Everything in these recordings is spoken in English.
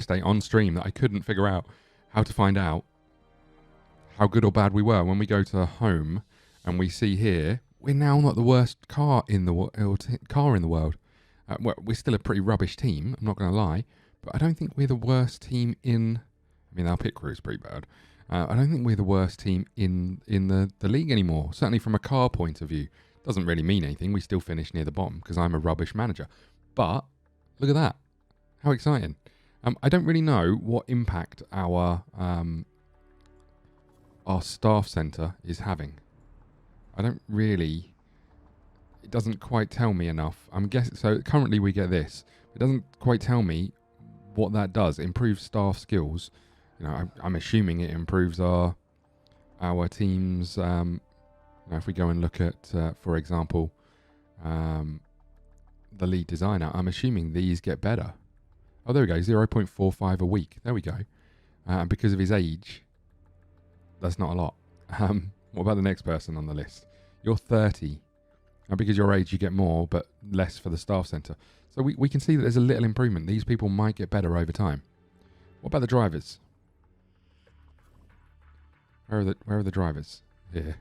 state on stream that I couldn't figure out how to find out how good or bad we were. When we go to home and we see here, we're now not the worst car in the world. Well, we're still a pretty rubbish team, I'm not going to lie, but I don't think we're the worst team in... I mean, our pit crew is pretty bad. I don't think we're the worst team in the league anymore, certainly from a car point of view. Doesn't really mean anything. We still finish near the bottom because I'm a rubbish manager. But look at that. How exciting. I don't really know what impact our staff centre is having. I don't really... It doesn't quite tell me enough. I'm guessing... So currently we get this. It doesn't quite tell me what that does. It improves staff skills. You know, I'm assuming it improves our team's... Now, if we go and look at, for example, the lead designer, I'm assuming these get better. Oh, there we go, 0.45 a week. There we go. And because of his age, that's not a lot. What about the next person on the list? You're 30. Now, because of your age, you get more, but less for the staff centre. So we can see that there's a little improvement. These people might get better over time. What about the drivers? Where are the drivers? Here.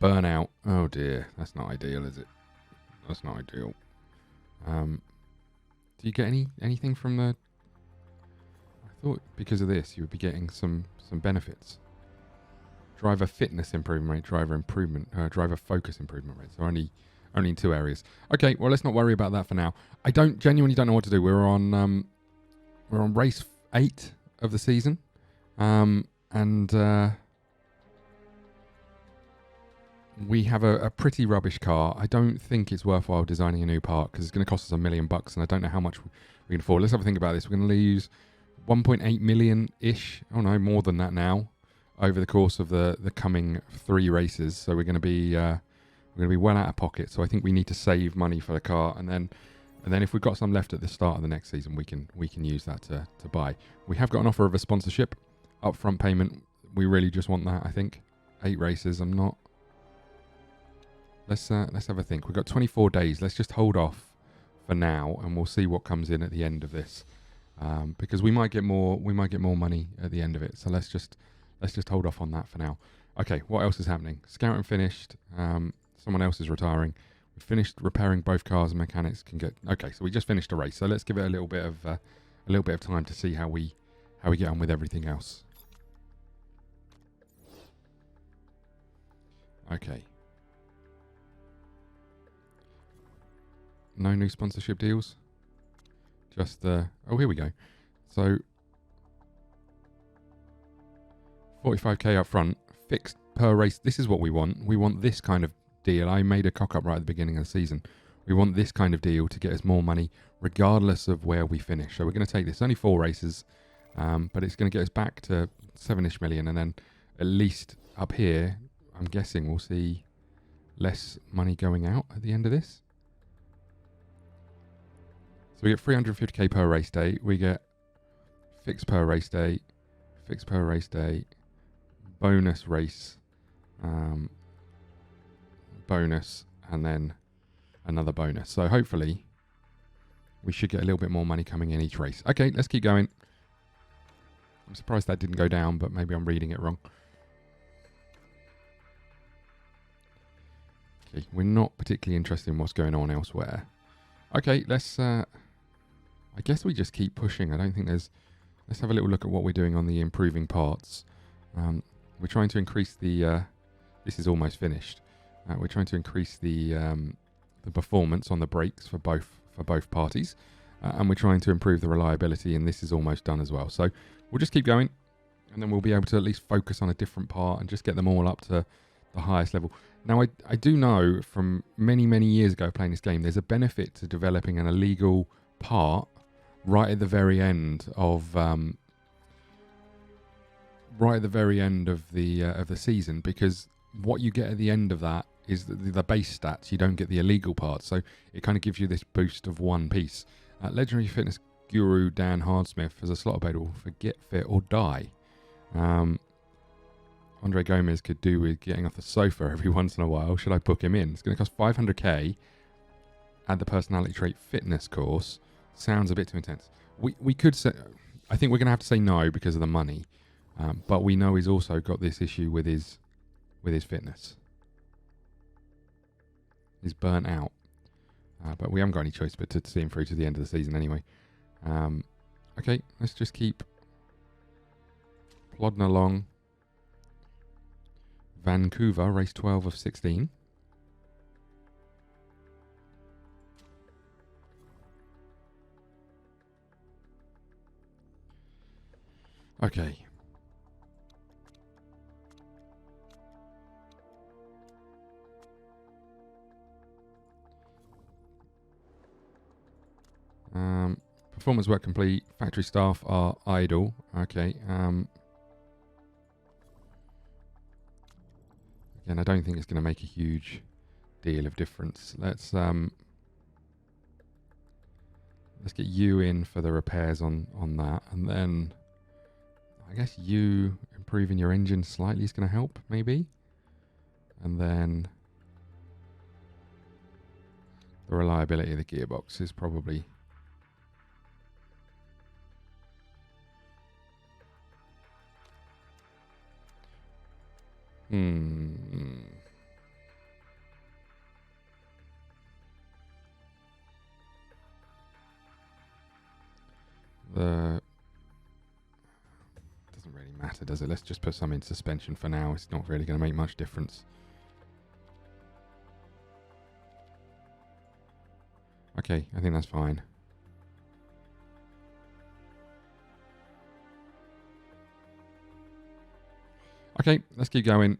Burnout. Oh dear, that's not ideal, is it? That's not ideal. Do you get anything from the... I thought because of this you would be getting some benefits. Driver fitness improvement rate, driver focus improvement rate. So only in 2 areas. Okay, well, let's not worry about that for now. I genuinely don't know what to do. We're on race 8 of the season, and we have a pretty rubbish car. I don't think it's worthwhile designing a new part because it's going to cost us $1 million, and I don't know how much we can afford. Let's have a think about this. We're going to lose 1.8 million-ish. Oh no, more than that now over the course of the coming 3 races. So we're going to be well out of pocket. So I think we need to save money for the car, and then if we've got some left at the start of the next season, we can use that to buy. We have got an offer of a sponsorship, upfront payment. We really just want that. I think 8 races. I'm not. Let's have a think. We've got 24 days. Let's just hold off for now, and we'll see what comes in at the end of this, because we might get more money at the end of it. So let's just hold off on that for now. Okay, what else is happening? Scouting finished. Someone else is retiring. We've finished repairing both cars, and mechanics can get... Okay, so we just finished a race. So let's give it a little bit of time to see how we get on with everything else. Okay. No new sponsorship deals. Just oh, here we go. So 45k up front, fixed per race. This is what we want. We want this kind of deal. I made a cock up right at the beginning of the season. We want this kind of deal to get us more money regardless of where we finish. So we're going to take this. Only 4 races, but it's going to get us back to 7-ish million, and then at least up here, I'm guessing we'll see less money going out at the end of this. So we get 350k per race day. We get fixed per race day, bonus race, bonus, and then another bonus. So hopefully we should get a little bit more money coming in each race. Okay, let's keep going. I'm surprised that didn't go down, but maybe I'm reading it wrong. Okay, we're not particularly interested in what's going on elsewhere. Okay, let's... I guess we just keep pushing. I don't think there's... Let's have a little look at what we're doing on the improving parts. We're trying to increase the... this is almost finished. We're trying to increase the performance on the brakes for both parties. And we're trying to improve the reliability, and this is almost done as well. So we'll just keep going, and then we'll be able to at least focus on a different part and just get them all up to the highest level. Now, I do know from many, many years ago playing this game, there's a benefit to developing an illegal part right at the very end of the season, because what you get at the end of that is the base stats. You don't get the illegal part, so it kind of gives you this boost of one piece. Legendary fitness guru Dan Hardsmith has a slot available for Get Fit or Die. Andre Gomez could do with getting off the sofa every once in a while. Should I book him in? It's going to cost 500k. Add the personality trait fitness course. Sounds a bit too intense. We could say, I think we're going to have to say no because of the money. But we know he's also got this issue with his fitness. He's burnt out. But we haven't got any choice but to see him through to the end of the season anyway. Okay, let's just keep plodding along. Vancouver, race 12 of 16. Okay. Performance work complete. Factory staff are idle. Okay. Again, I don't think it's going to make a huge deal of difference. Let's get you in for the repairs on that, and then I guess you improving your engine slightly is going to help, maybe. And then the reliability of the gearbox is probably the doesn't really matter, does it? Let's just put some in suspension for now. It's not really going to make much difference. Okay, I think that's fine. Okay, let's keep going.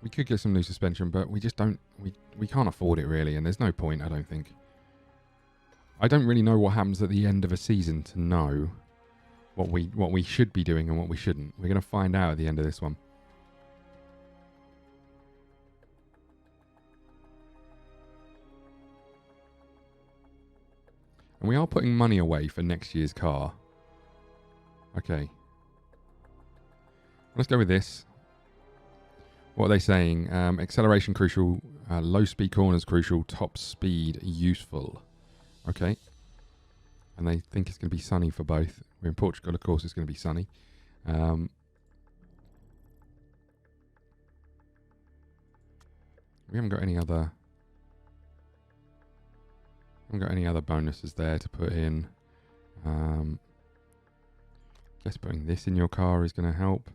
We could get some new suspension, but we just don't. We can't afford it really, and there's no point. I don't think. I don't really know what happens at the end of a season to know what we should be doing and what we shouldn't. We're going to find out at the end of this one. And we are putting money away for next year's car. Okay. Let's go with this. What are they saying? Acceleration crucial, low speed corners crucial, top speed useful. Okay. And they think it's going to be sunny for both. We're in Portugal, of course, it's going to be sunny. We haven't got any other... bonuses there to put in. Guess putting this in your car is going to help.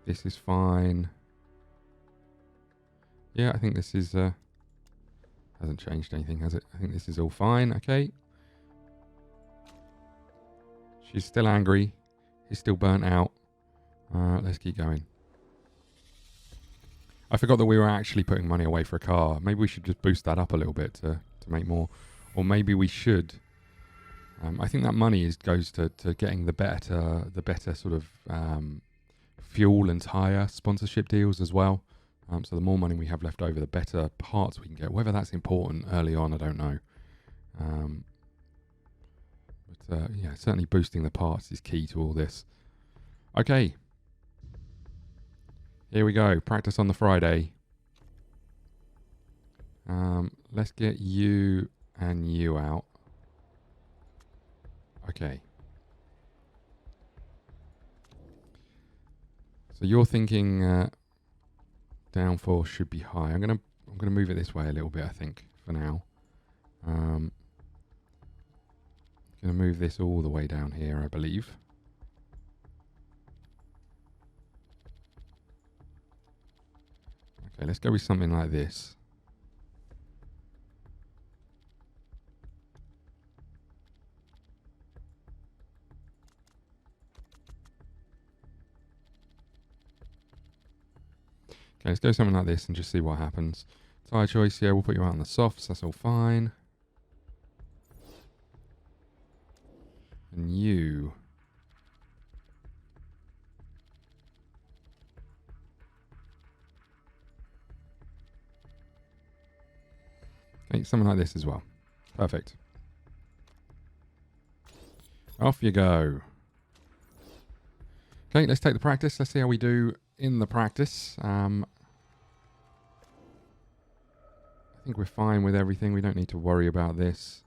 This is fine. Yeah, I think this is hasn't changed anything, has it? I think this is all fine. Okay. She's still angry. He's still burnt out. Let's keep going. I forgot that we were actually putting money away for a car. Maybe we should just boost that up a little bit to make more. Or maybe we should. I think that money goes to getting the better sort of fuel and tyre sponsorship deals as well. So the more money we have left over, the better parts we can get. Whether that's important early on, I don't know. But yeah, certainly boosting the parts is key to all this. Okay. Here we go. Practice on the Friday. Let's get you and you out. Okay. So you're thinking downforce should be high. I'm gonna move it this way a little bit, I think, for now. Gonna move this all the way down here, I believe. Okay, let's go with something like this. Okay, let's go something like this and just see what happens. Tyre choice, yeah, we'll put you out on the softs, that's all fine. And you... okay, something like this as well. Perfect. Off you go. Okay, let's take the practice. Let's see how we do in the practice. I think we're fine with everything. We don't need to worry about this.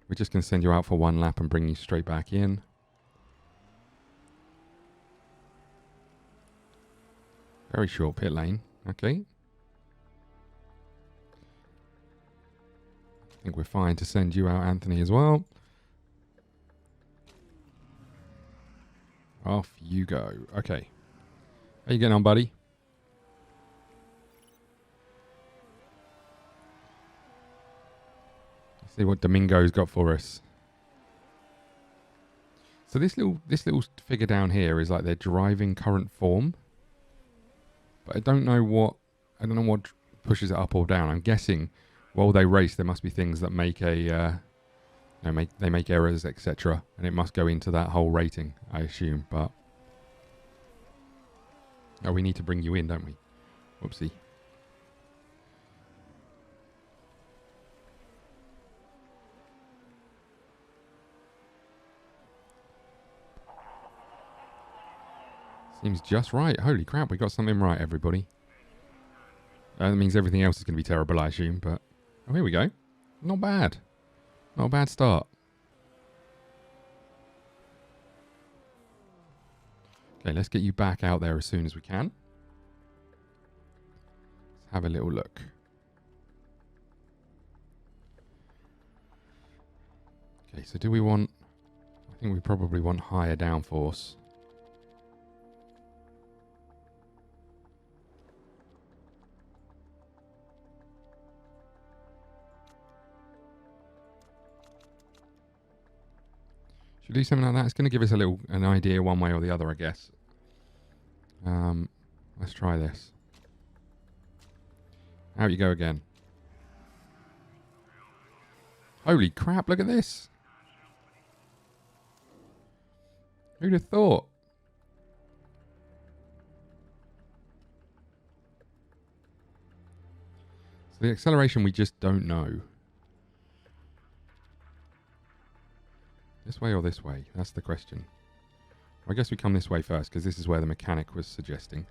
We're just going to send you out for one lap and bring you straight back in. Very short pit lane. Okay. I think we're fine to send you out, Anthony, as well. Off you go. Okay. How you getting on, buddy? Let's see what Domingo's got for us. So this little figure down here is like their driving current form. But I don't know what pushes it up or down. I'm guessing while they race there must be things that make they make errors, etc. And it must go into that whole rating, I assume. But oh, we need to bring you in, don't we? Whoopsie. Seems just right. Holy crap, we got something right, everybody. That means everything else is going to be terrible, I assume. But oh, here we go. Not bad. Not a bad start. Okay, let's get you back out there as soon as we can. Let's have a little look. Okay, so do we want... I think we probably want higher downforce. Should we do something like that? It's going to give us an idea one way or the other, I guess. Let's try this. Out you go again. Holy crap, look at this. Who'd have thought? So the acceleration we just don't know. This way or this way? That's the question. I guess we come this way first because this is where the mechanic was suggesting.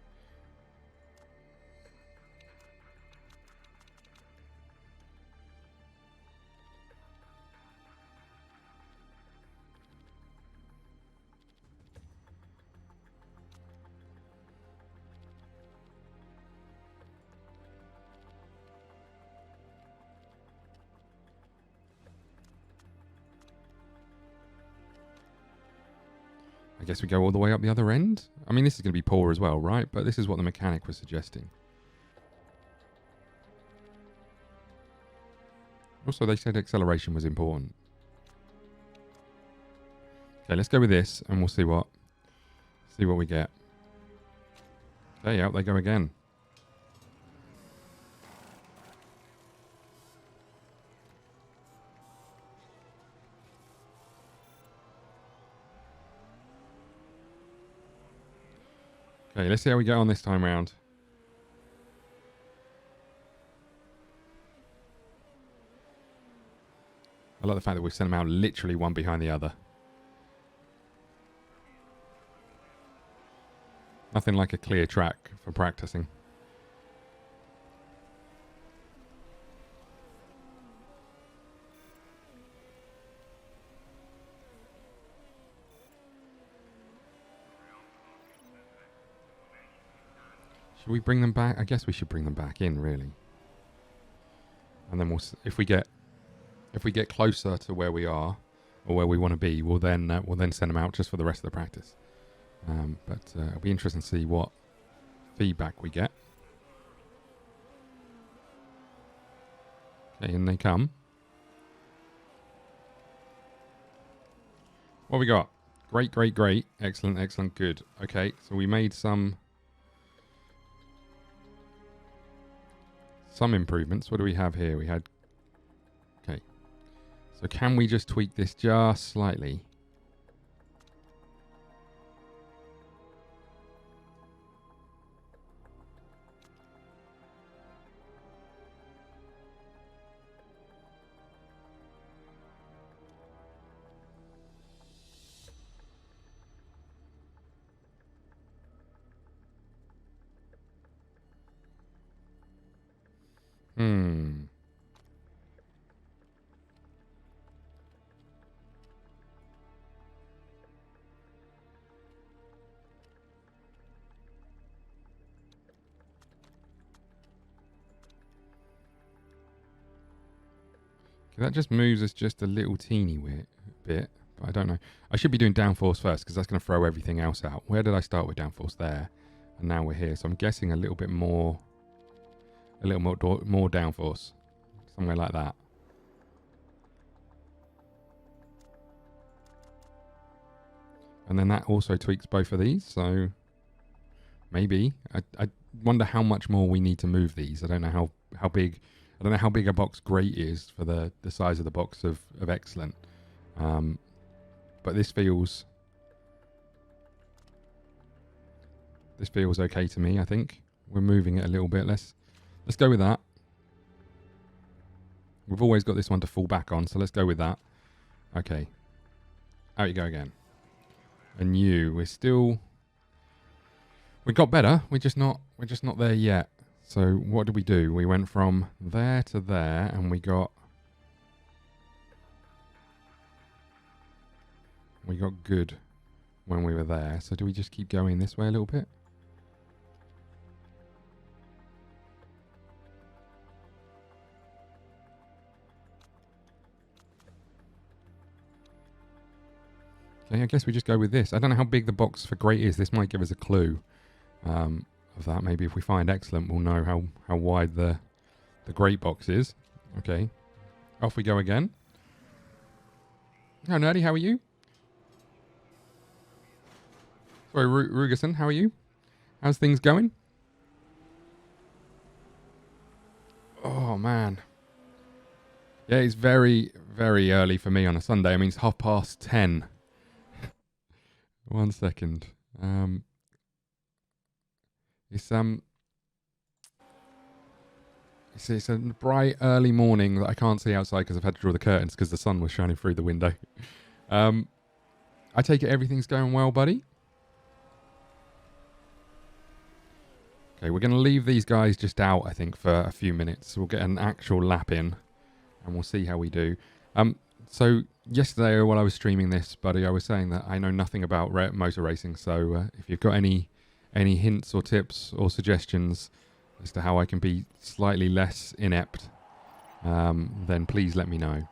I guess we go all the way up the other end. I mean, this is going to be poor as well, right? But this is what the mechanic was suggesting. Also, they said acceleration was important. Okay, let's go with this, and we'll see what we get. Okay, out they go again. Okay, let's see how we get on this time round. I like the fact that we sent them out literally one behind the other. Nothing like a clear track for practicing. Should we bring them back? I guess we should bring them back in, really. And then if we get closer to where we are or where we want to be, we'll then send them out just for the rest of the practice. But it'll be interesting to see what feedback we get. Okay, in they come. What we got? Great, great, great. Excellent, excellent, good. Okay, so we made some improvements. What do we have here? We had... Okay. So can we just tweak this just slightly? Hmm. That just moves us just a little teeny bit, but I don't know. I should be doing downforce first because that's going to throw everything else out. Where did I start with downforce? There, and now we're here. So I'm guessing a little more downforce, somewhere like that. And then that also tweaks both of these. So maybe I wonder how much more we need to move these. I don't know how big. I don't know how big a box great is for the size of the box of excellent. But this feels okay to me. I think we're moving it a little bit. Let's go with that. We've always got this one to fall back on, so let's go with that. Okay, out you go again. And we got better. We're just not there yet. So what did we do? We went from there to there, and we got good when we were there. So do we just keep going this way a little bit? Okay, I guess we just go with this. I don't know how big the box for great is. This might give us a clue of that. Maybe if we find excellent, we'll know how wide the great box is. Okay, off we go again. Oh, Nerdy, how are you? Sorry, Rugerson, how are you? How's things going? Oh, man. Yeah, it's very, very early for me on a Sunday. I mean, it's 10:30. 1 second. It's a bright early morning that I can't see outside because I've had to draw the curtains because the sun was shining through the window. I take it everything's going well, buddy? Okay, we're going to leave these guys just out, I think, for a few minutes. We'll get an actual lap in, and we'll see how we do. So yesterday, while I was streaming this, buddy, I was saying that I know nothing about motor racing. So if you've got any hints or tips or suggestions as to how I can be slightly less inept, then please let me know.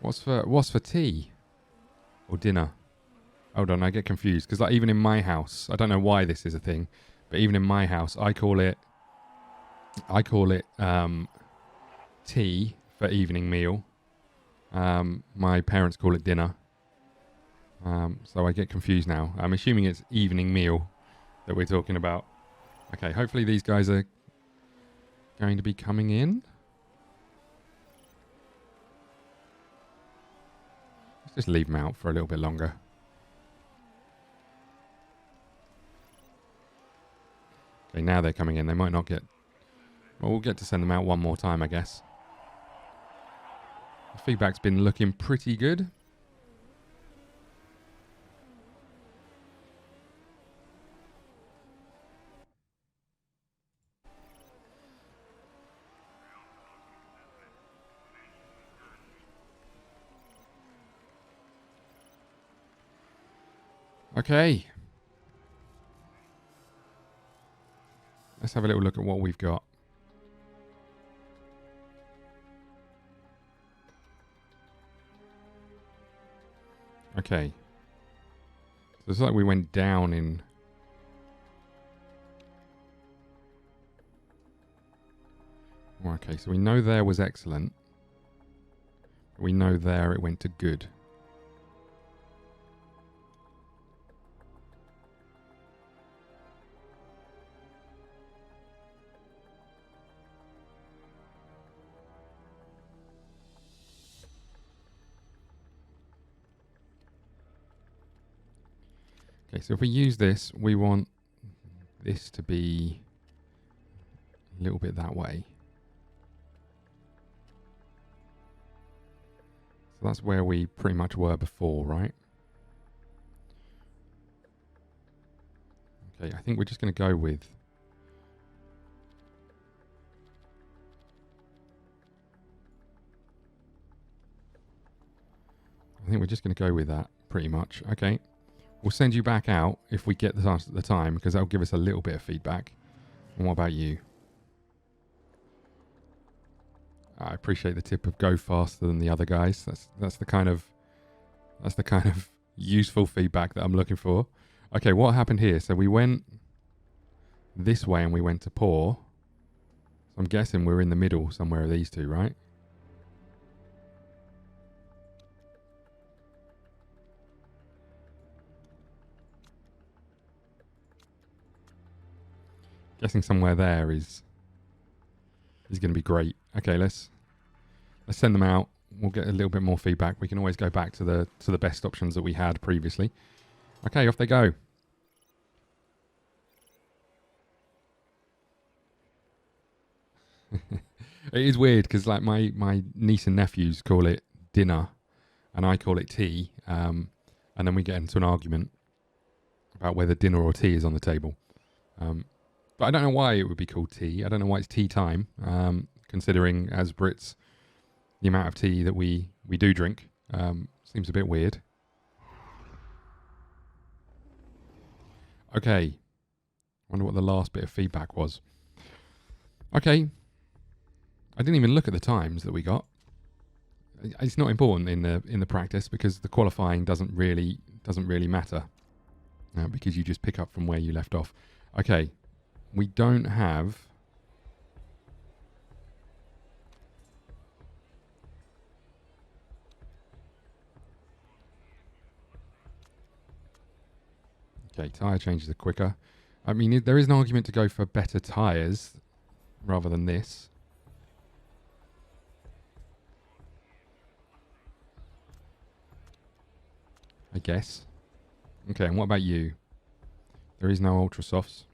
What's for tea or dinner? Hold on, I get confused because like even in my house, I don't know why this is a thing, but even in my house, I call it tea for evening meal. My parents call it dinner. So I get confused now. I'm assuming it's evening meal that we're talking about. Okay, hopefully these guys are going to be coming in. Let's just leave them out for a little bit longer. Okay, now they're coming in. They might not get... Well, we'll get to send them out one more time, I guess. The feedback's been looking pretty good. Okay. Let's have a little look at what we've got. Okay. So it's like we went down in... Okay, so we know there was excellent. We know there it went to good. Okay, so if we use this, we want this to be a little bit that way. So that's where we pretty much were before, right? Okay, I think we're just going to go with... I think we're just going to go with that, pretty much. Okay. We'll send you back out if we get the time, because that'll give us a little bit of feedback. And what about you? I appreciate the tip of go faster than the other guys. That's the kind of useful feedback that I'm looking for. Okay, what happened here? So we went this way and we went to pour. So I'm guessing we're in the middle somewhere of these two, right? Guessing somewhere there is going to be great. Okay, let's send them out. We'll get a little bit more feedback. We can always go back to the best options that we had previously. Okay, off they go. It is weird because like my niece and nephews call it dinner, and I call it tea. And then we get into an argument about whether dinner or tea is on the table. But I don't know why it would be called tea. I don't know why it's tea time, considering as Brits, the amount of tea that we do drink seems a bit weird. Okay. Wonder what the last bit of feedback was. Okay. I didn't even look at the times that we got. It's not important in the practice because the qualifying doesn't really matter because you just pick up from where you left off. Okay. We don't have... Okay, tyre changes are quicker. I mean, there is an argument to go for better tyres rather than this. I guess. Okay, and what about you? There is no Ultra Softs.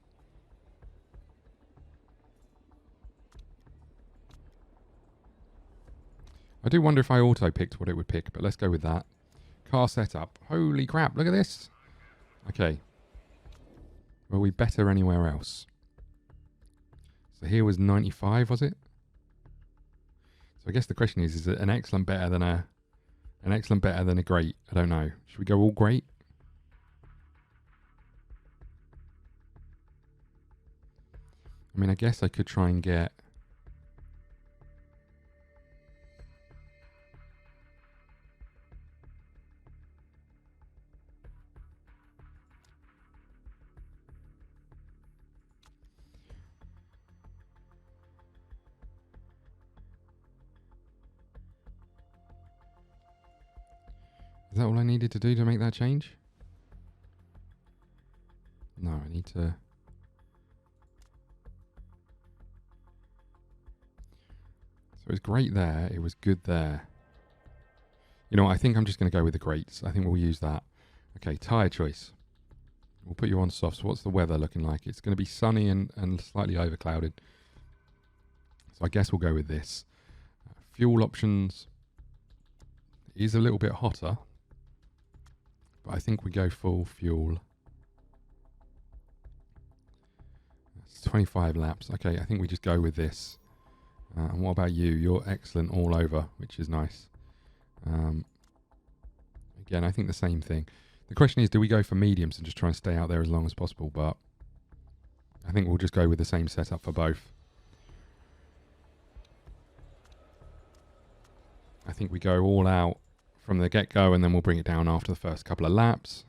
I do wonder if I auto-picked what it would pick, but let's go with that. Car setup. Holy crap, look at this. Okay. Were we better anywhere else? So here was 95, was it? So I guess the question is it an excellent better than a great? I don't know. Should we go all great? I mean, I guess I could try and get... Is that all I needed to do to make that change? No, I need to... So it was great there. It was good there. You know what? I think I'm just going to go with the greats. I think we'll use that. Okay, tyre choice. We'll put you on softs. What's the weather looking like? It's going to be sunny and slightly overclouded. So I guess we'll go with this. Fuel options is a little bit hotter. But I think we go full fuel. It's 25 laps. Okay, I think we just go with this. And what about you? You're excellent all over, which is nice. Again, I think the same thing. The question is, do we go for mediums and just try and stay out there as long as possible? But I think we'll just go with the same setup for both. I think we go all out from the get-go and then we'll bring it down after the first couple of laps.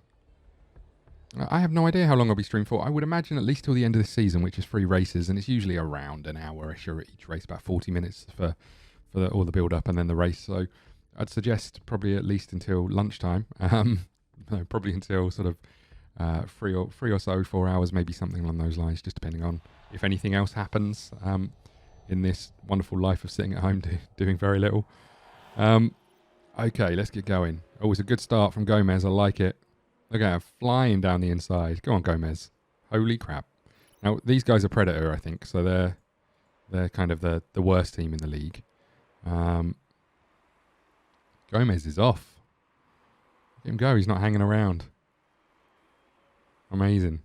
I have no idea how long I'll be streaming for. I would imagine at least till the end of the season, which is 3 races, and it's usually around an hour-ish or each race, about 40 minutes for all the build-up and then the race. So I'd suggest probably at least until lunchtime. No, probably until sort of 3 or so, 4 hours, maybe something along those lines, just depending on if anything else happens in this wonderful life of sitting at home doing very little. Okay, let's get going. Oh, it's a good start from Gomez. I like it. Look at her flying down the inside. Go on, Gomez. Holy crap. Now, these guys are Predator, I think, so they're kind of the worst team in the league. Gomez is off. Let him go. He's not hanging around. Amazing.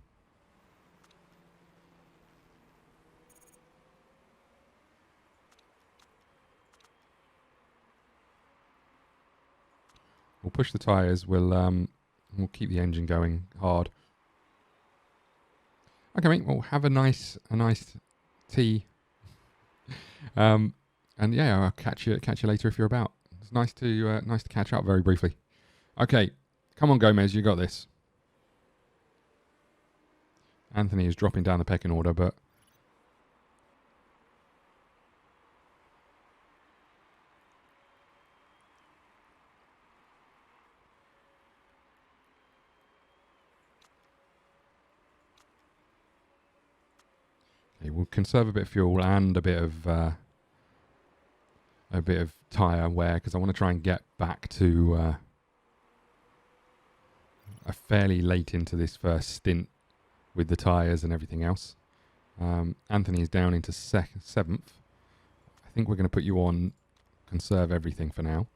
push the tyres. We'll keep the engine going hard. Okay, mate. Well, have a nice tea. And yeah, I'll catch you later if you're about. It's nice to catch up very briefly. Okay, come on, Gomez, you got this. Anthony is dropping down the pecking order, but okay, we'll conserve a bit of fuel and a bit of tyre wear because I want to try and get back to a fairly late into this first stint with the tyres and everything else. Anthony is down into 7th. I think we're going to put you on conserve everything for now.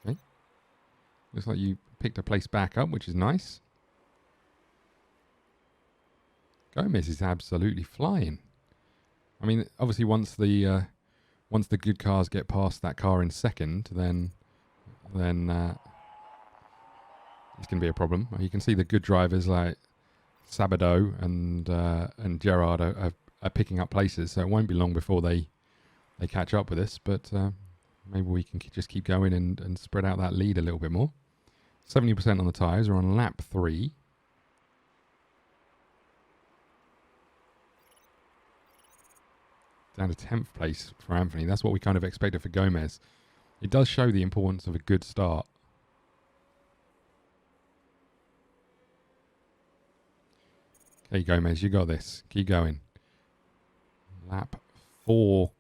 Okay. Looks like you picked a place back up, which is nice. Gomez is absolutely flying. I mean, obviously, once the good cars get past that car in second, then it's going to be a problem. You can see the good drivers like Sabado and Gerard are picking up places, so it won't be long before they catch up with us. But maybe we can just keep going and spread out that lead a little bit more. 70% on the tyres. We're on lap 3. Down to 10th place for Anthony. That's what we kind of expected for Gomez. It does show the importance of a good start. Okay, Gomez, you got this. Keep going. Lap 4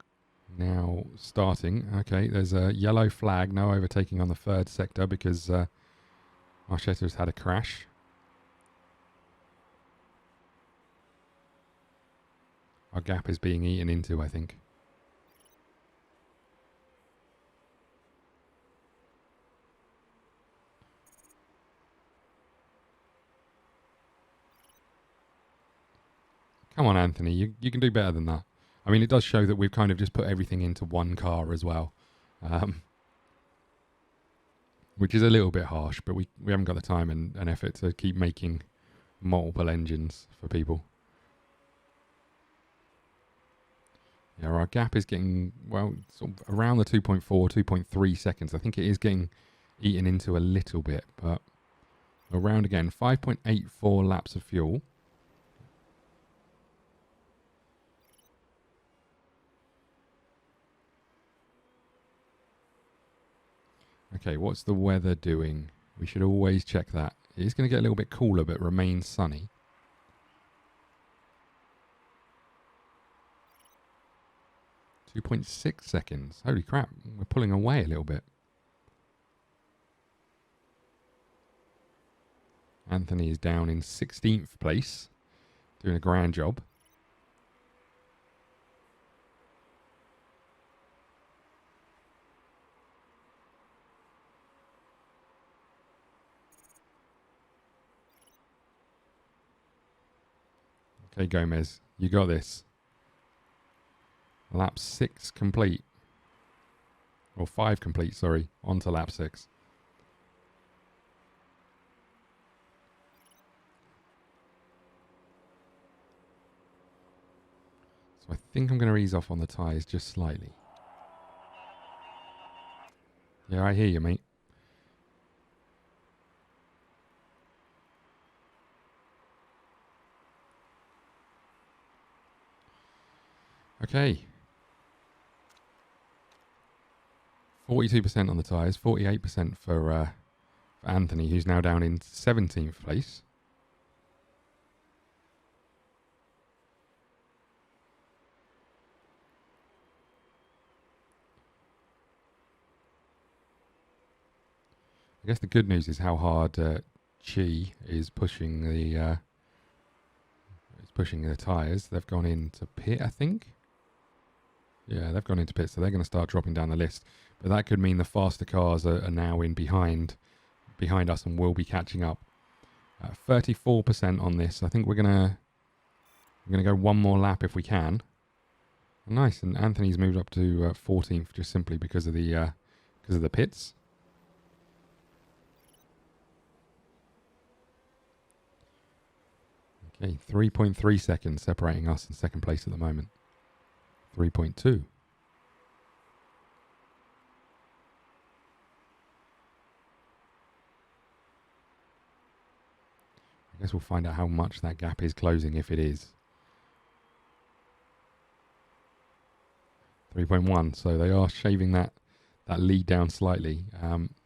now starting. Okay, there's a yellow flag. No overtaking on the 3rd sector because Marchetta's had a crash. Our gap is being eaten into, I think. Come on, Anthony. You can do better than that. I mean, it does show that we've kind of just put everything into one car as well. Which is a little bit harsh, but we haven't got the time and effort to keep making multiple engines for people. Yeah, our gap is getting, well, sort of around the 2.4, 2.3 seconds. I think it is getting eaten into a little bit, but around again. 5.84 laps of fuel. Okay, what's the weather doing? We should always check that. It is going to get a little bit cooler, but remain sunny. .6 seconds. Holy crap, we're pulling away a little bit. Anthony is down in 16th place, doing a grand job. Okay, Gomez, you got this. Lap 6 complete. Or 5 complete, sorry. On to lap 6. So I think I'm going to ease off on the tyres just slightly. Yeah, I hear you, mate. Okay. 42% on the tyres, 48% for Anthony, who's now down in 17th place. I guess the good news is how hard Chi is pushing the tyres. They've gone into pit, I think. Yeah, they've gone into pit, so they're going to start dropping down the list. But that could mean the faster cars are now in behind us and will be catching up. 34% on this. I think we're gonna go one more lap if we can. Nice, and Anthony's moved up to 14th just simply because of the pits. Okay, 3.3 seconds separating us in second place at the moment. 3.2. I guess we'll find out how much that gap is closing if it is. 3.1, so they are shaving that lead down slightly.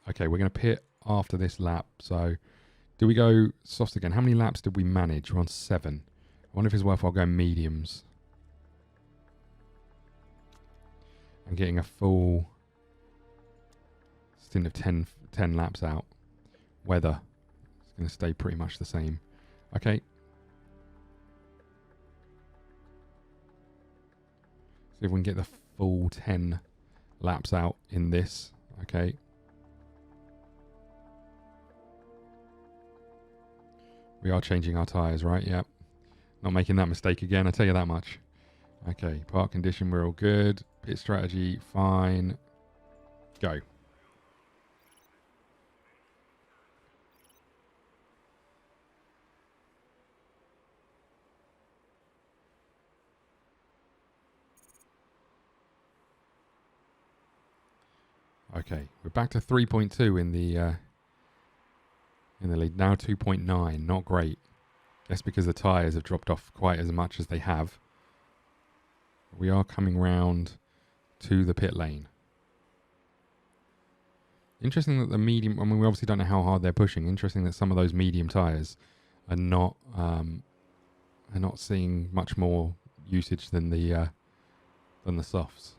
Okay, we're going to pit after this lap. So do we go softs again? How many laps did we manage? We're on 7. I wonder if it's worthwhile going mediums. I'm getting a full stint of 10 laps out. Weather is going to stay pretty much the same. Okay. See if we can get the full 10 laps out in this. Okay. We are changing our tyres, right? Yep. Not making that mistake again, I tell you that much. Okay, park condition, we're all good. Pit strategy, fine. Go. Okay, we're back to 3.2 in the lead. Now 2.9, not great. That's because the tyres have dropped off quite as much as they have. We are coming round to the pit lane. Interesting that the medium, I mean, we obviously don't know how hard they're pushing. Interesting that some of those medium tyres are not seeing much more usage than the softs.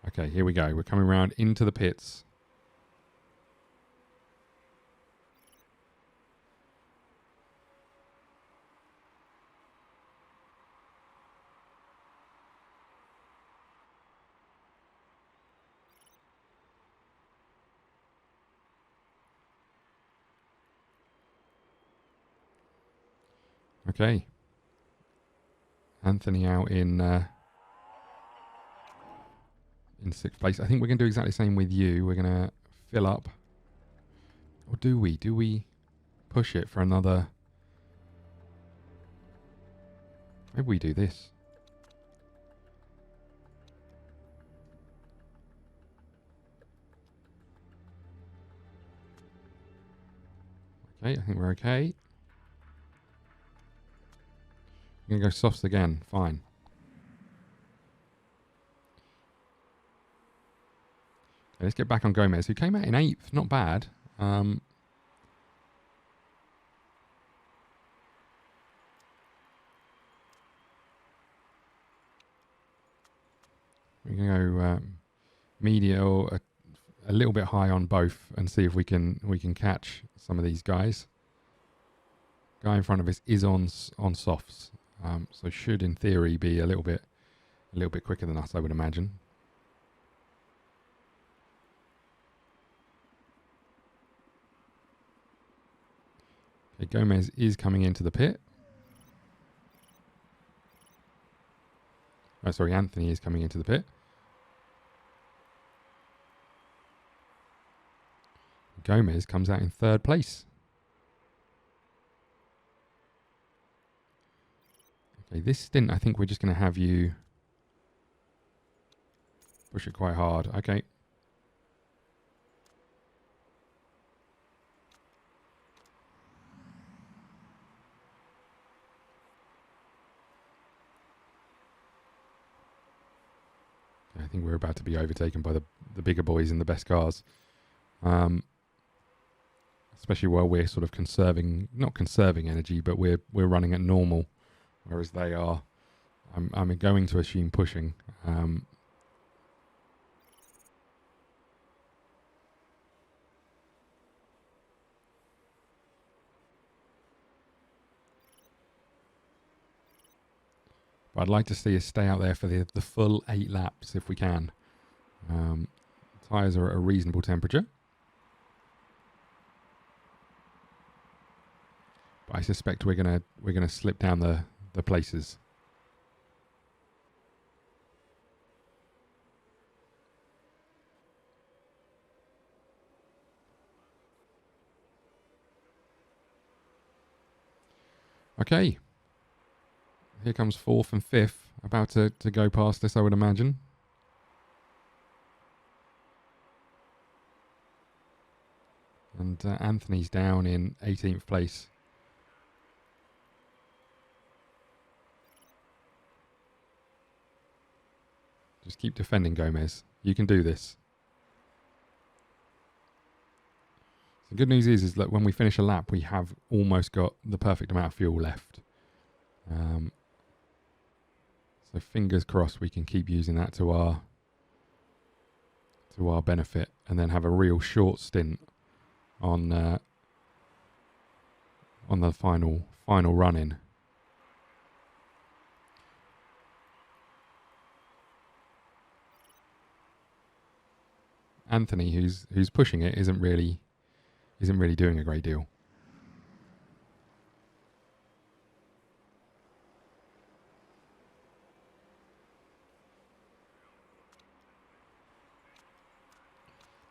Okay, here we go. We're coming round into the pits. Okay. Anthony out in 6th place. I think we're going to do exactly the same with you. We're going to fill up. Or do we? Do we push it for another? Maybe we do this. Okay, I think we're okay. We're going to go softs again. Fine. Okay, let's get back on Gomez, who came out in 8th. Not bad. We're going to go media or a little bit high on both and see if we can catch some of these guys. Guy in front of us is on softs. So should, in theory, be a little bit quicker than us, I would imagine. Okay, Gomez is coming into the pit. Oh, sorry, Anthony is coming into the pit. Gomez comes out in 3rd place. Okay, this stint, I think we're just going to have you push it quite hard. Okay. I think we're about to be overtaken by the bigger boys in the best cars. Especially while we're sort of not conserving energy, but we're running at normal. Whereas they are, I'm going to assume pushing. But I'd like to see us stay out there for the full 8 laps if we can. Tyres are at a reasonable temperature. But I suspect we're gonna slip down the places. Okay. Here comes 4th and 5th. About to go past us, I would imagine. And Anthony's down in 18th place. Just keep defending, Gomez. You can do this. The good news is that when we finish a lap, we have almost got the perfect amount of fuel left. So fingers crossed we can keep using that to our benefit, and then have a real short stint on the final run-in. Anthony, who's pushing it, isn't really doing a great deal.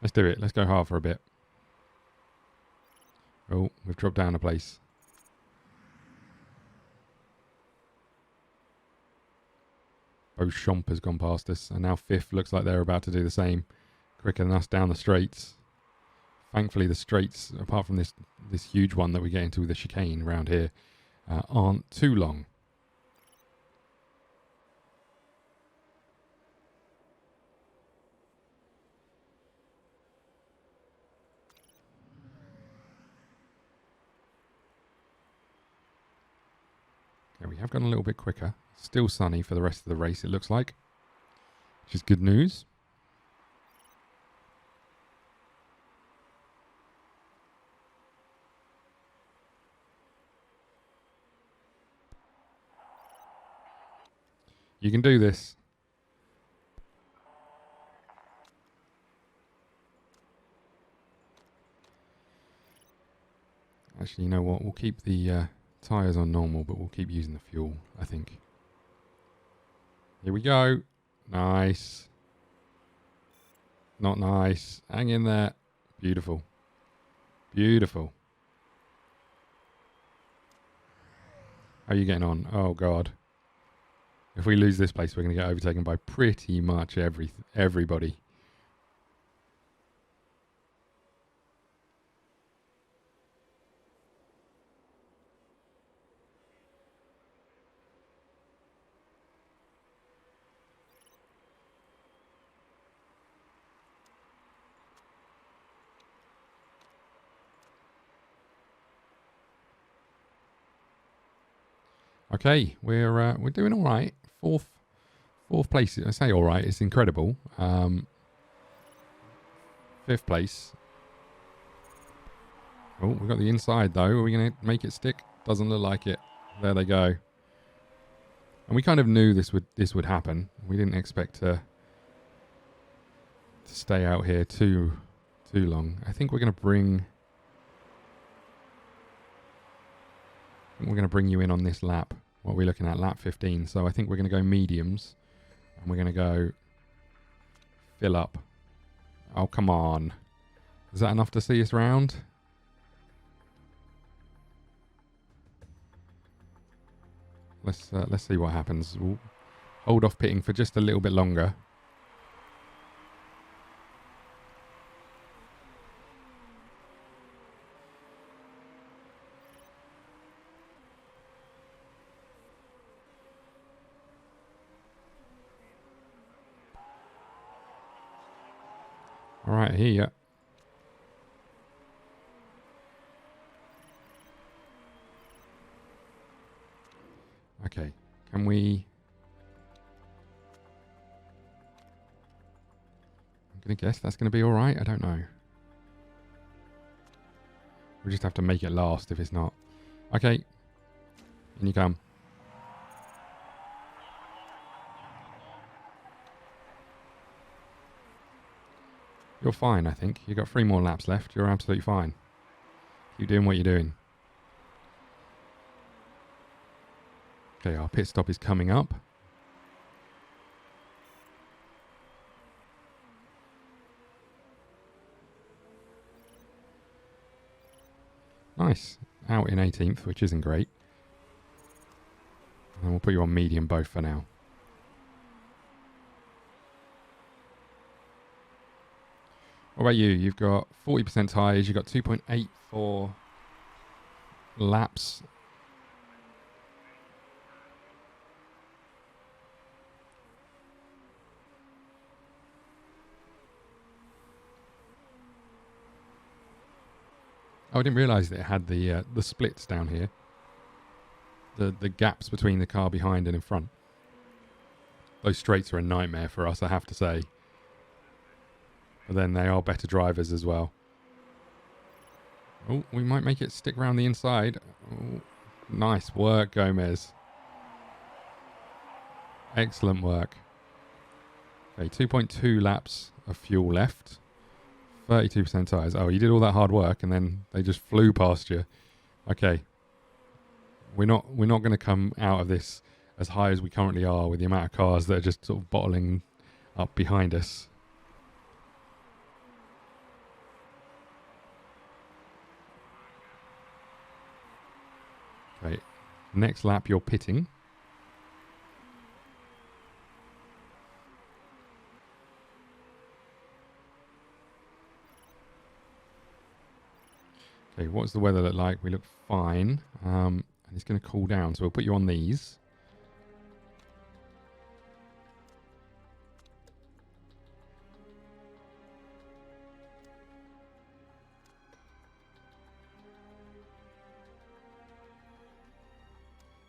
Let's do it. Let's go hard for a bit. Oh, we've dropped down a place. Beauchamp has gone past us, and now 5th looks like they're about to do the same. Quicker than us down the straights. Thankfully, the straights, apart from this huge one that we get into with the chicane around here, aren't too long. Okay, we have gone a little bit quicker. Still sunny for the rest of the race, it looks like, which is good news. You can do this. Actually, you know what? We'll keep the tyres on normal, but we'll keep using the fuel, I think. Here we go. Nice. Not nice. Hang in there. Beautiful. Beautiful. How are you getting on? Oh, God. If we lose this place, we're going to get overtaken by pretty much everybody. Okay, we're doing all right. Fourth place. I say all right. It's incredible. 5th place. Oh, we got the inside though. Are we going to make it stick? Doesn't look like it. There they go. And we kind of knew this would happen. We didn't expect to stay out here too long. I think we're going to bring you in on this lap. What are we looking at? Lap 15. So I think we're going to go mediums. And we're going to go fill up. Oh, come on. Is that enough to see us round? Let's see what happens. We'll hold off pitting for just a little bit longer. All right, here. Okay, can we... I'm going to guess that's going to be all right. I don't know. We just have to make it last if it's not. Okay, in you come. You're fine, I think. You've got 3 more laps left. You're absolutely fine. Keep doing what you're doing. Okay, our pit stop is coming up. Nice. Out in 18th, which isn't great. And we'll put you on medium both for now. What about you? You've got 40% tyres. You've got 2.84 laps. Oh, I didn't realise that it had the splits down here. The gaps between the car behind and in front. Those straights are a nightmare for us, I have to say. But then they are better drivers as well. Oh, we might make it stick around the inside. Oh, nice work, Gomez. Excellent work. Okay, 2.2 laps of fuel left. 32% tyres. Oh, you did all that hard work and then they just flew past you. Okay. We're not going to come out of this as high as we currently are with the amount of cars that are just sort of bottling up behind us. Okay. Next lap you're pitting. Okay, what's the weather look like? We look fine. And it's going to cool down, so we'll put you on these.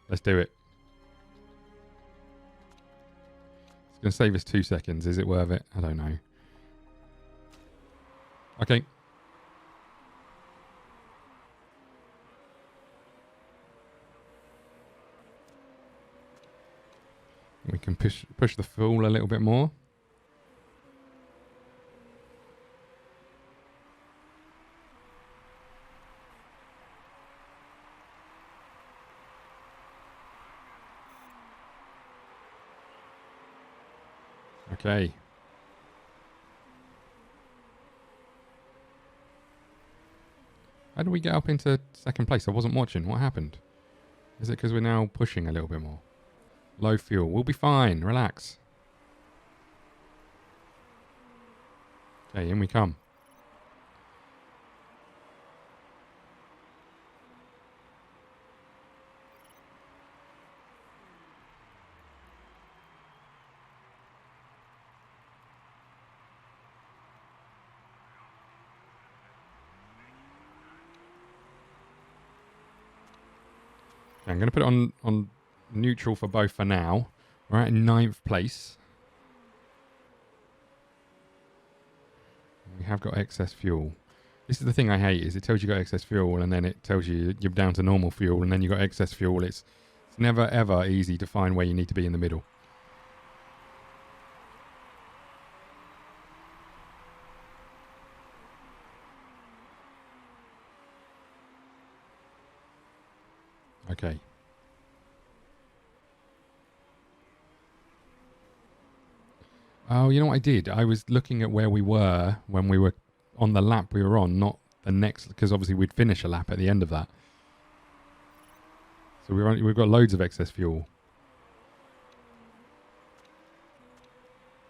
Let's do it. It's going to save us 2 seconds. Is it worth it? I don't know. Okay. We can push the fuel a little bit more. Okay. How did we get up into second place? I wasn't watching. What happened? Is it because we're now pushing a little bit more? Low fuel. We'll be fine. Relax. Okay, in we come. Okay, I'm going to put it on neutral for both for now. We're at 9th place. We have got excess fuel. This is the thing I hate, is it tells you got excess fuel and then it tells you you're down to normal fuel and then you got excess fuel. It's never ever easy to find where you need to be in the middle. Okay. Oh, you know what I did? I was looking at where we were when we were on the lap we were on, not the next, because obviously we'd finish a lap at the end of that. So we've got loads of excess fuel.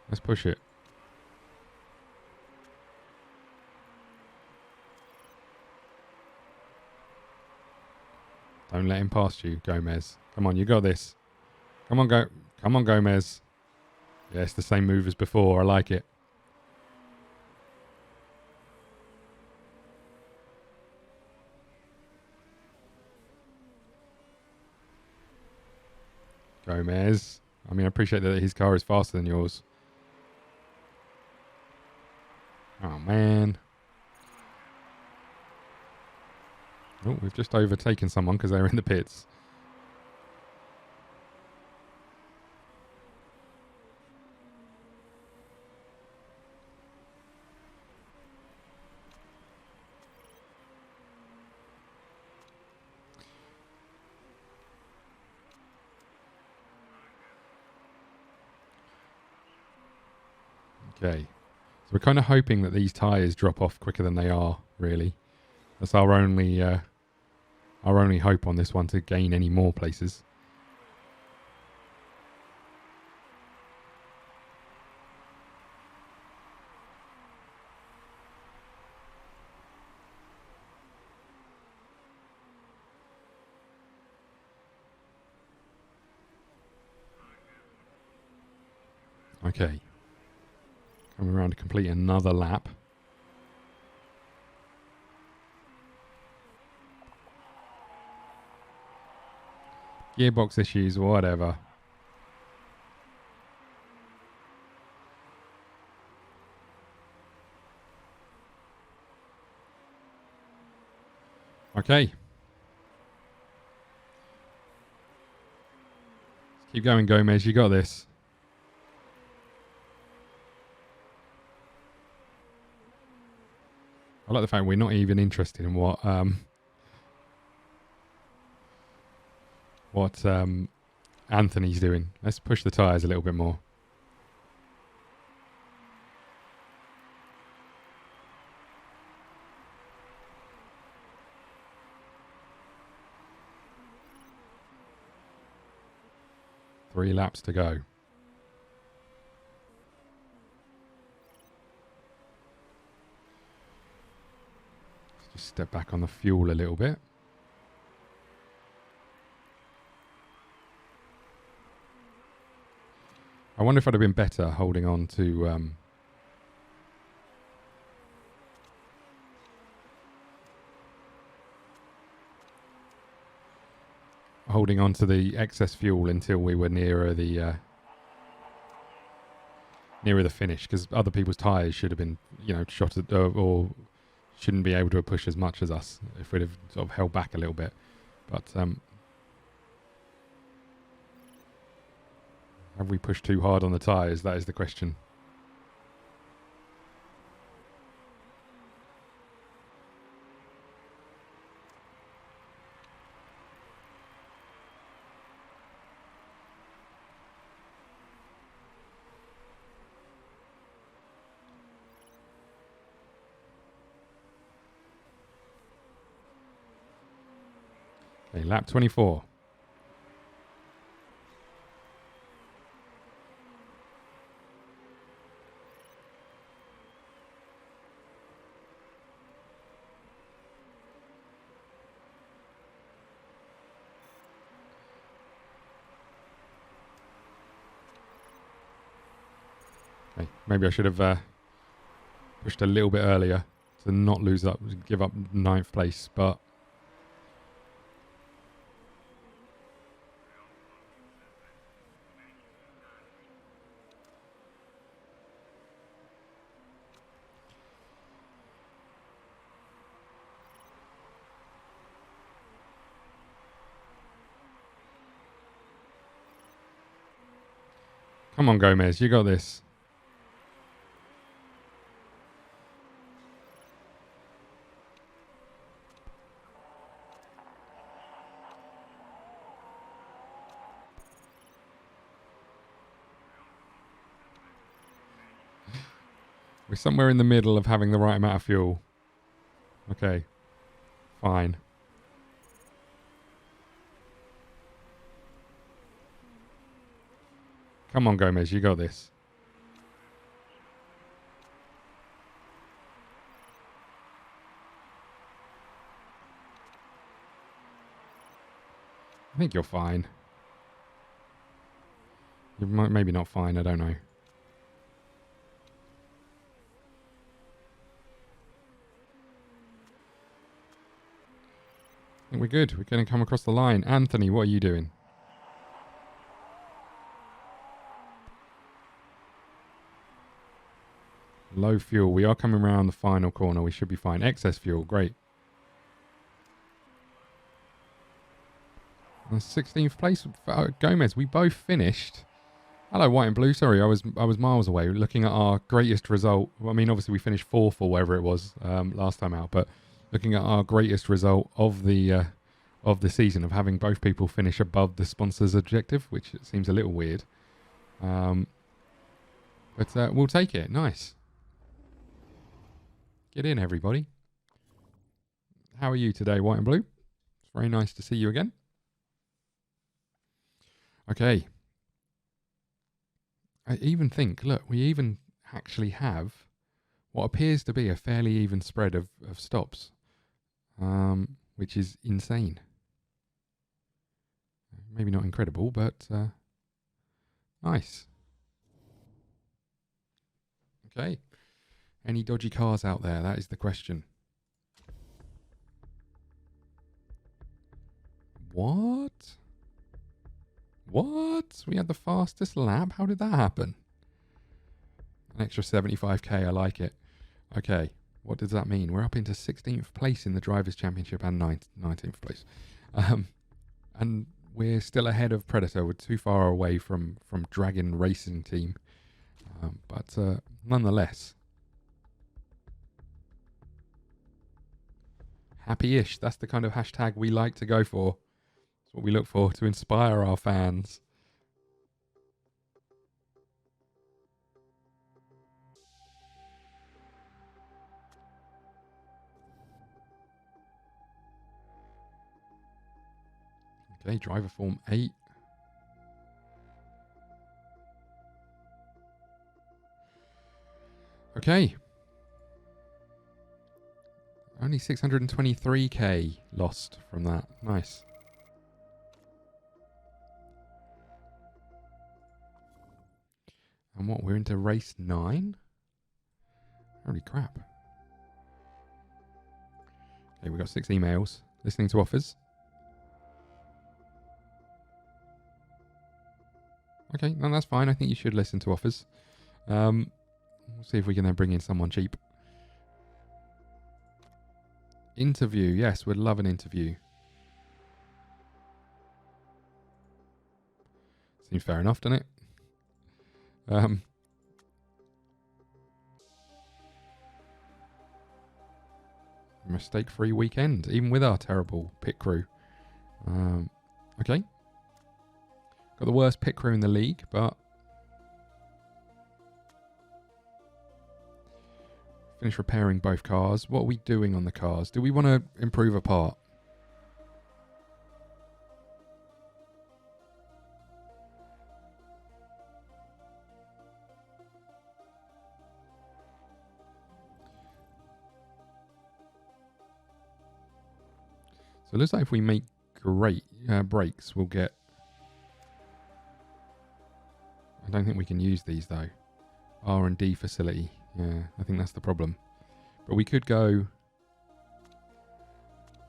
Let's push it. Don't let him past you, Gomez. Come on, you got this. Come on, Come on, Gomez. Yeah, it's the same move as before. I like it. Gomez. I mean, I appreciate that his car is faster than yours. Oh, man. Oh, we've just overtaken someone because they're in the pits. Okay. So we're kind of hoping that these tyres drop off quicker than they are, really. That's our only hope on this one, to gain any more places. Okay. Coming around to complete another lap. Gearbox issues, whatever. Okay. Let's keep going, Gomez. You got this. I like the fact we're not even interested in what Anthony's doing. Let's push the tyres a little bit more. Three laps to go. Let's just step back on the fuel a little bit. I wonder if I'd have been better holding on to the excess fuel until we were nearer the finish, because other people's tyres should have been, shot at, or shouldn't be able to push as much as us if we'd have sort of held back a little bit. But have we pushed too hard on the tyres? That is the question. Okay, lap 24. Okay, maybe I should have pushed a little bit earlier to not give up 9th place, but come on, Gomez, you got this. We're somewhere in the middle of having the right amount of fuel. Okay, fine. Come on, Gomez, you got this. I think you're fine. You might, maybe not fine, I don't know. I think we're good. We're going to come across the line. Anthony, what are you doing? Low fuel. We are coming around the final corner. We should be fine. Excess fuel. Great. 16th place. Gomez, we both finished. Hello, white and blue. Sorry, I was miles away looking at our greatest result. I mean, obviously we finished 4th or whatever it was last time out, but looking at our greatest result of the season, of having both people finish above the sponsor's objective, which seems a little weird. But we'll take it. Nice. Get in, everybody. How are you today, white and blue? It's very nice to see you again. Okay. I even think, look, we even actually have what appears to be a fairly even spread of stops, which is insane. Maybe not incredible, but nice. Okay. Any dodgy cars out there? That is the question. What? What? We had the fastest lap? How did that happen? An extra 75k, I like it. Okay, what does that mean? We're up into 16th place in the Drivers' Championship and 19th place. And we're still ahead of Predator. We're too far away from Dragon Racing Team. But nonetheless. Happy-ish. That's the kind of hashtag we like to go for. That's what we look for, to inspire our fans. Okay, driver form 8. Okay. Only 623k lost from that. Nice. And what, we're into race 9? Holy crap. Okay, we got 6 emails. Listening to offers. Okay, no, that's fine. I think you should listen to offers. We'll see if we can then bring in someone cheap. Interview. Yes, we'd love an interview. Seems fair enough, doesn't it? Mistake-free weekend, even with our terrible pit crew. Okay. Got the worst pit crew in the league, but finish repairing both cars. What are we doing on the cars? Do we want to improve a part? So it looks like if we make great brakes, we'll get... I don't think we can use these though. R&D facility. Yeah, I think that's the problem. But we could go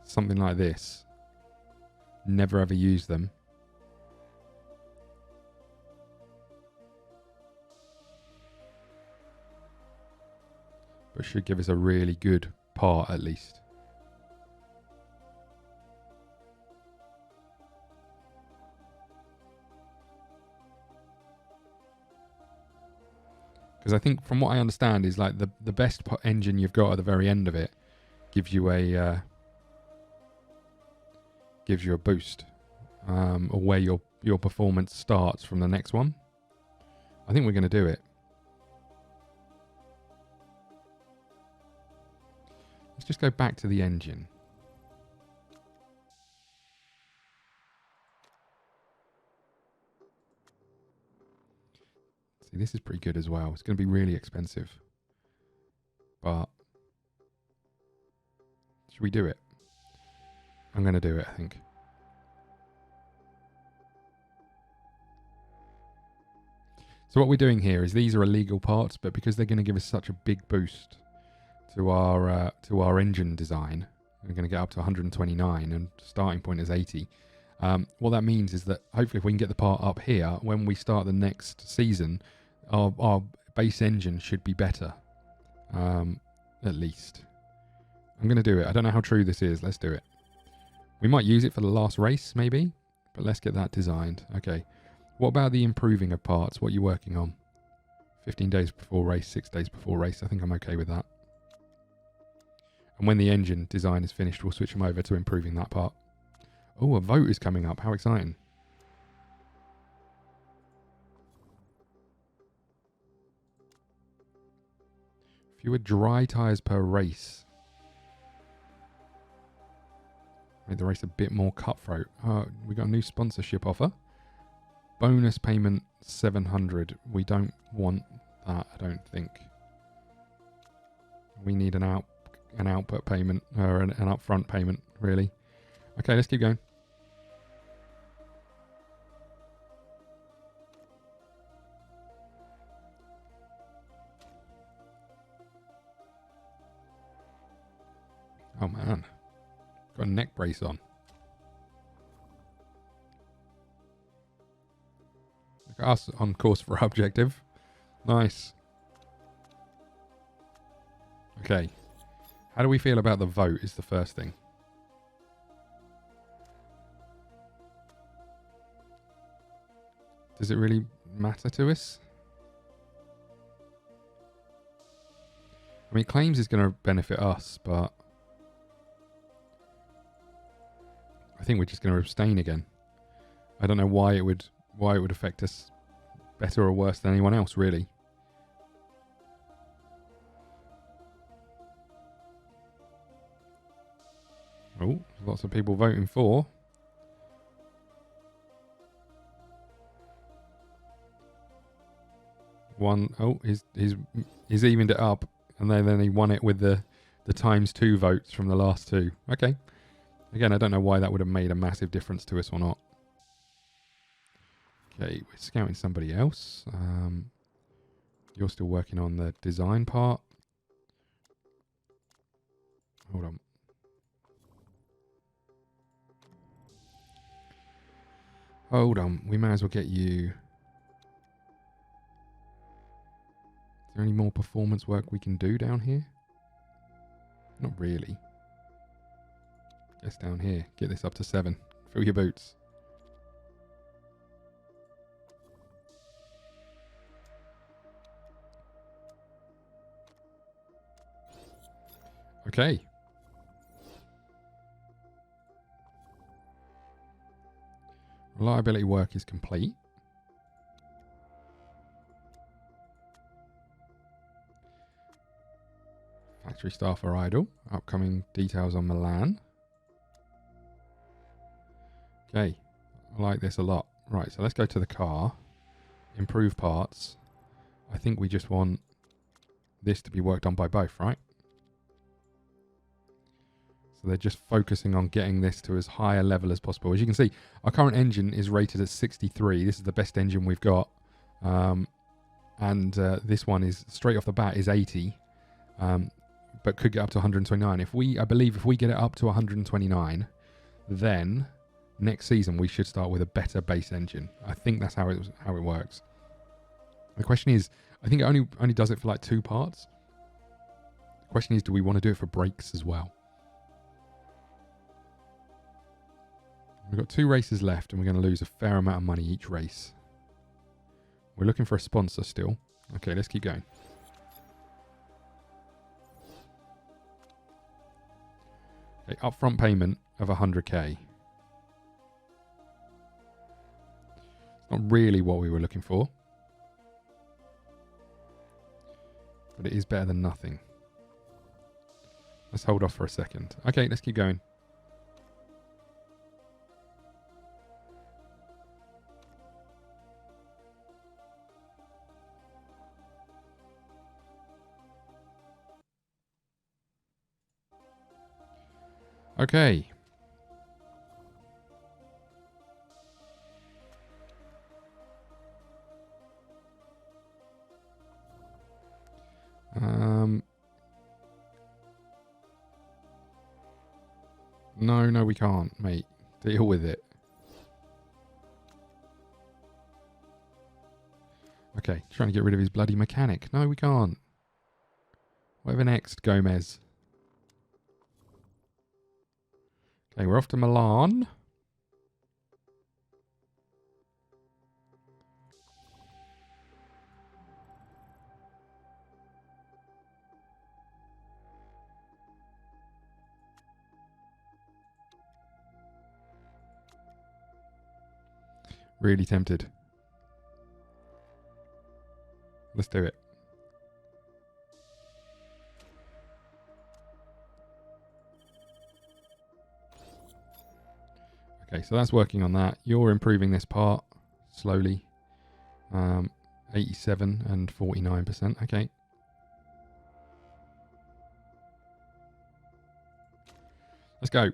something like this. Never ever use them. But should give us a really good part at least. Because I think, from what I understand, is like the best engine you've got at the very end of it gives you a boost, or where your performance starts from the next one. I think we're going to do it. Let's just go back to the engine. This is pretty good as well. It's going to be really expensive. But should we do it? I'm going to do it, I think. So what we're doing here is these are illegal parts, but because they're going to give us such a big boost to our engine design, we're going to get up to 129 and starting point is 80. What that means is that hopefully if we can get the part up here, when we start the next season, our base engine should be better, at least. I'm going to do it. I don't know how true this is. Let's do it. We might use it for the last race, maybe, but let's get that designed. Okay. What about the improving of parts? What are you working on? 15 days before race, 6 days before race. I think I'm okay with that. And when the engine design is finished, we'll switch them over to improving that part. Oh, a vote is coming up. How exciting. Fewer dry tyres per race. Make the race a bit more cutthroat. We got a new sponsorship offer. Bonus payment 700. We don't want that, I don't think. We need an output payment, or an upfront payment, really. Okay, let's keep going. Oh man, got a neck brace on. Look at us on course for our objective. Nice. Okay. How do we feel about the vote is the first thing. Does it really matter to us? I mean, claims is going to benefit us, but I think we're just going to abstain again. I don't know why it would affect us better or worse than anyone else, really. Oh, lots of people voting for. He's evened it up, and then he won it with the ×2 votes from the last two. Okay. Again, I don't know why that would have made a massive difference to us or not. Okay, we're scouting somebody else. You're still working on the design part. Hold on. Hold on. We may as well get you. Is there any more performance work we can do down here? Not really. Guess down here. Get this up to 7. Fill your boots. Okay. Reliability work is complete. Factory staff are idle. Upcoming details on Milan. Okay. I like this a lot. Right, so let's go to the car. Improve parts. I think we just want this to be worked on by both, right? So they're just focusing on getting this to as high a level as possible. As you can see, our current engine is rated at 63. This is the best engine we've got. This one is, straight off the bat, is 80. But could get up to 129. I believe if we get it up to 129, then next season we should start with a better base engine. I think that's how it works. The question is, I think it only does it for like 2 parts. The question is, do we want to do it for brakes as well? We've got 2 races left, and we're going to lose a fair amount of money each race. We're looking for a sponsor still. Okay, let's keep going. Okay, upfront payment of 100k. It's not really what we were looking for, but it is better than nothing. Let's hold off for a second. Okay, let's keep going. Okay. No, we can't, mate. Deal with it. Okay, trying to get rid of his bloody mechanic. No, we can't. Whatever next, Gomez. Okay, we're off to Milan. Really tempted. Let's do it. so that's working on that. You're improving this part slowly. 87 and 49%. Okay. Let's go.